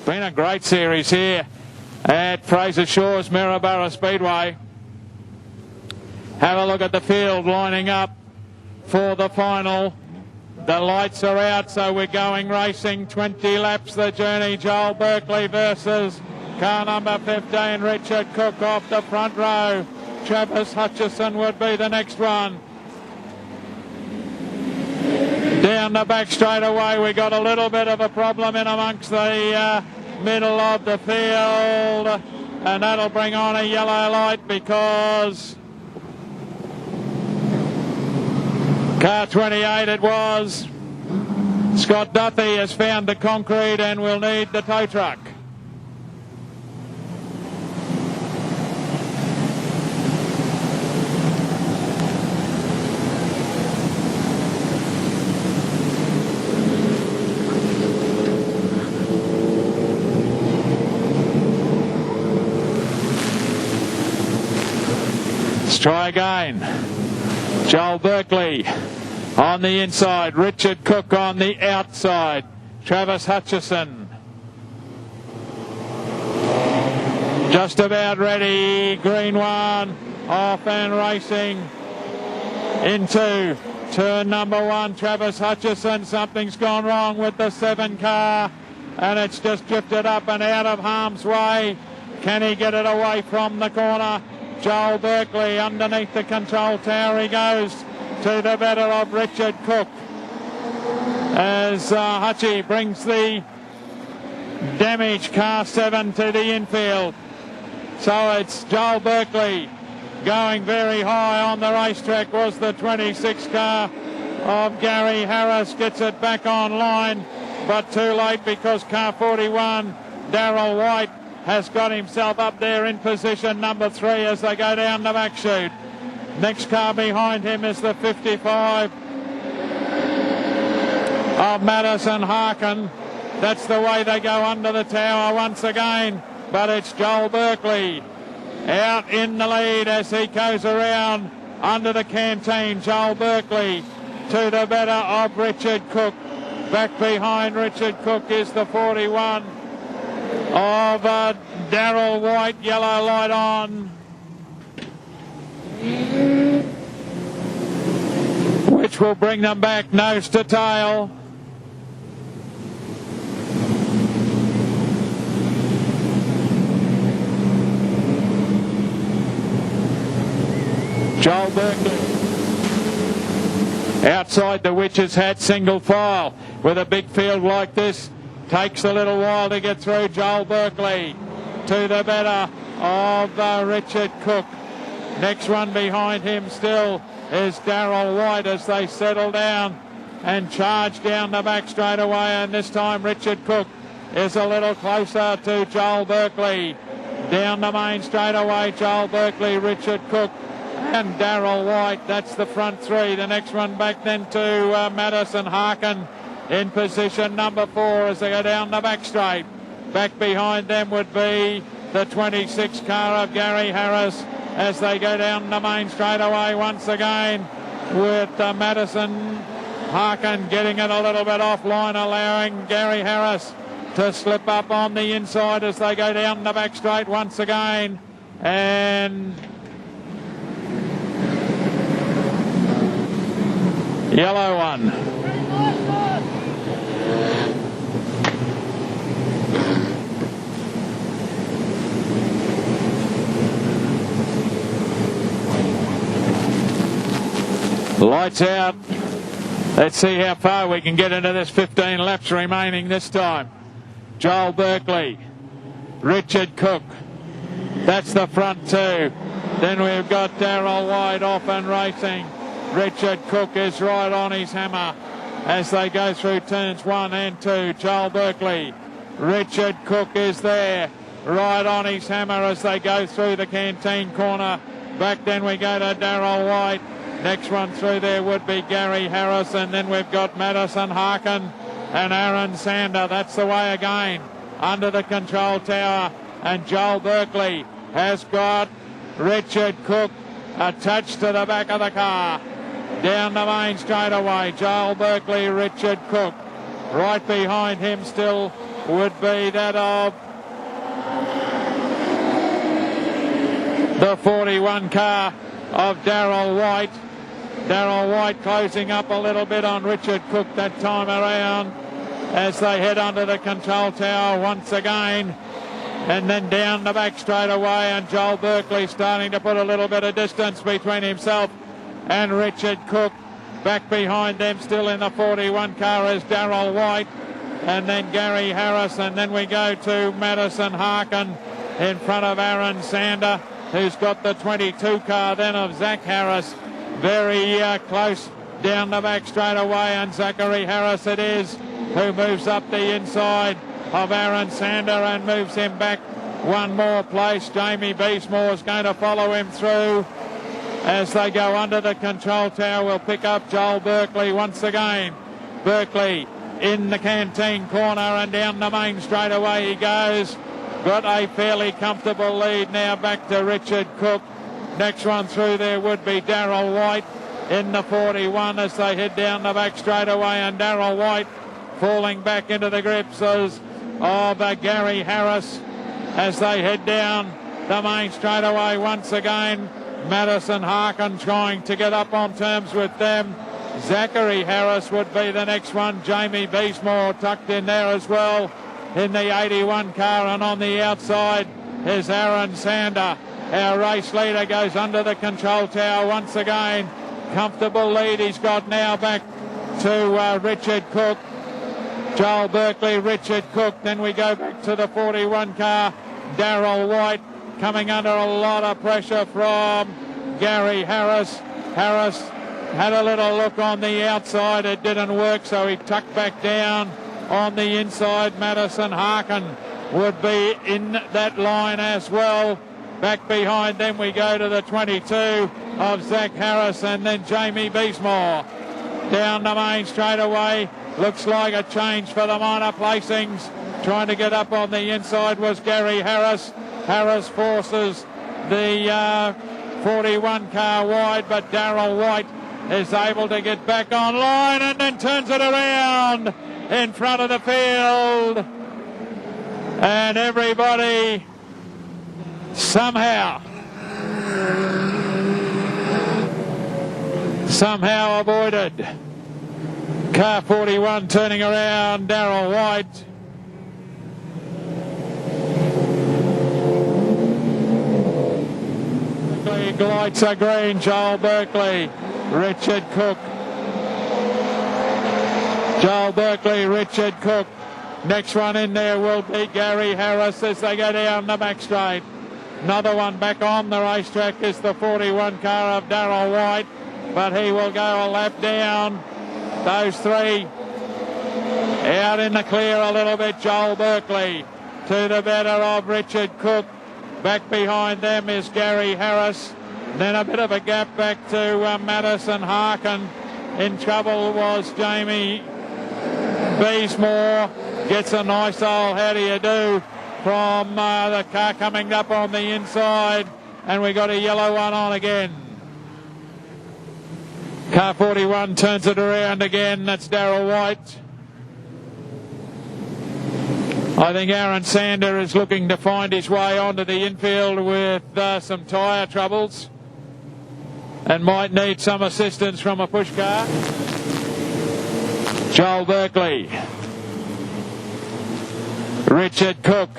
Been a great series here at Fraser Shores Maryborough Speedway. Have a look at the field lining up for the final. The lights are out, so we're going racing. 20 laps the journey. Joel Berkeley versus car number 15, Richard Cook off the front row. Travis Hutchison would be the next one. Down the back straight away, we got a little bit of a problem in amongst the middle of the field, and that'll bring on a yellow light because car 28 it was. Scott Duthie has found the concrete and will need the tow truck. Let's try again. Joel Berkeley on the inside, Richard Cook on the outside, Travis Hutchison just about ready. Green one, off and racing into turn number one. Travis Hutchison, something's gone wrong with the 7 car and it's just drifted up and out of harm's way. Can he get it away from the corner? Joel Berkeley underneath the control tower he goes to the better of Richard Cook as Hutchie brings the damaged car 7 to the infield. So it's Joel Berkeley going very high on the racetrack. Was the 26 car of Gary Harris, gets it back online, but too late because car 41, Darryl White, has got himself up there in position number 3 as they go down the back chute. Next car behind him is the 55 of Madison Harkin. That's the way they go under the tower once again, but it's Joel Berkeley out in the lead as he goes around under the canteen. Joel Berkeley to the better of Richard Cook. Back behind Richard Cook is the 41 of Darryl White. Yellow light on, which will bring them back nose to tail. Joel Berkeley outside the Witch's Hat, single file. With a big field like this, takes a little while to get through. Joel Berkeley to the better of Richard Cook. Next one behind him still is Darryl White as they settle down and charge down the back straight away, and this time Richard Cook is a little closer to Joel Berkeley. Down the main straight away, Joel Berkeley, Richard Cook and Darryl White. That's the front 3. The next one back then to Madison Harkin in position number 4 as they go down the back straight. Back behind them would be the 26 car of Gary Harris as they go down the main straight away once again, with Madison Harkin getting it a little bit offline, allowing Gary Harris to slip up on the inside as they go down the back straight once again. And yellow one. Lights out. Let's see how far we can get into this. 15 laps remaining this time. Joel Berkeley, Richard Cook. That's the front 2. Then we've got Darryl White off and racing. Richard Cook is right on his hammer as they go through turns 1 and 2. Joel Berkeley, Richard Cook is there, right on his hammer as they go through the canteen corner. Back then we go to Darryl White. Next one through there would be Gary Harris, and then we've got Madison Harkin and Aaron Sander. That's the way again, under the control tower, and Joel Berkeley has got Richard Cook attached to the back of the car. Down the main straight away, Joel Berkeley, Richard Cook. Right behind him still would be that of the 41 car of Darryl White. Darryl White closing up a little bit on Richard Cook that time around as they head under the control tower once again. And then down the back straight away, and Joel Berkeley starting to put a little bit of distance between himself and Richard Cook. Back behind them still in the 41 car is Darryl White, and then Gary Harris, and then we go to Madison Harkin in front of Aaron Sander, who's got the 22 car then of Zach Harris. Very close down the back straight away, and Zachary Harris it is who moves up the inside of Aaron Sander and moves him back one more place. Jamie Beesmore is going to follow him through as they go under the control tower. We'll pick up Joel Berkeley once again. Berkeley in the canteen corner and down the main straight away he goes. Got a fairly comfortable lead now back to Richard Cook. Next one through there would be Darryl White in the 41 as they head down the back straight away, and Darryl White falling back into the grips of Gary Harris as they head down the main straight away once again. Madison Harkin trying to get up on terms with them. Zachary Harris would be the next one. Jamie Beesmore tucked in there as well in the 81 car, and on the outside is Aaron Sander. Our race leader goes under the control tower once again. Comfortable lead he's got now back to Richard Cook. Joel Berkeley, Richard Cook. Then we go back to the 41 car. Darryl White coming under a lot of pressure from Gary Harris. Harris had a little look on the outside. It didn't work, so he tucked back down on the inside. Madison Harkin would be in that line as well. Back behind them we go to the 22 of Zach Harris, and then Jamie Beesmore. Down the main straight away. Looks like a change for the minor placings. Trying to get up on the inside was Gary Harris. Harris forces the 41 car wide, but Darryl White is able to get back online and then turns it around in front of the field. And everybody somehow avoided car 41 turning around Darryl White. Lights are green. Joel Berkeley, Richard Cook. Joel Berkeley, Richard Cook. Next one in there will be Gary Harris as they go down the back straight. Another one back on the racetrack is the 41 car of Darryl White, but he will go a lap down. Those three out in the clear a little bit. Joel Berkeley to the better of Richard Cook. Back behind them is Gary Harris. Then a bit of a gap back to Madison Harkin. In trouble was Jamie Beesmore. Gets a nice old how do you do from the car coming up on the inside. And we got a yellow one on again. Car 41 turns it around again. That's Darryl White. I think Aaron Sander is looking to find his way onto the infield with some tyre troubles and might need some assistance from a push car. Joel Berkeley, Richard Cook,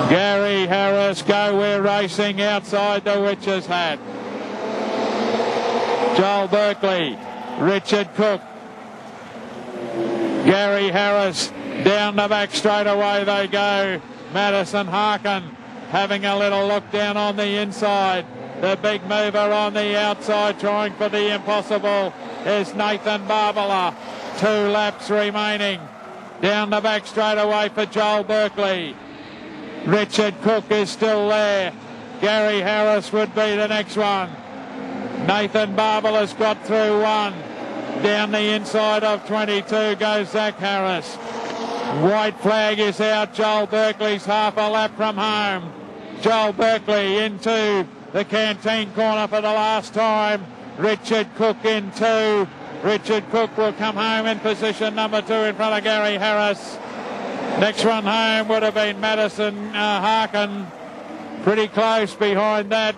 Gary Harris. Go, we're racing outside the witch's hat. Joel Berkeley, Richard Cook, Gary Harris. Down the back straight away they go. Madison Harkin having a little look down on the inside. The big mover on the outside trying for the impossible is Nathan Barbala. 2 laps remaining. Down the back straight away for Joel Berkeley. Richard Cook is still there. Gary Harris would be the next one. Nathan Barbala's got through one. Down the inside of 22 goes Zach Harris. White flag is out. Joel Berkeley's half a lap from home. Joel Berkeley into the canteen corner for the last time. Richard Cook in 2. Richard Cook will come home in position number 2 in front of Gary Harris. Next run home would have been Madison Harkin. Pretty close behind that,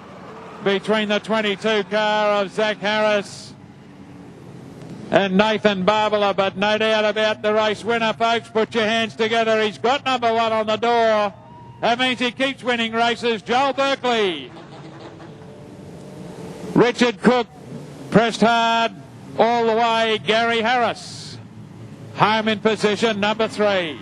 between the 22 car of Zach Harris and Nathan Barbala, but no doubt about the race winner, folks. Put your hands together. He's got number 1 on the door. That means he keeps winning races. Joel Berkeley. Richard Cook pressed hard all the way. Gary Harris home in position, number 3.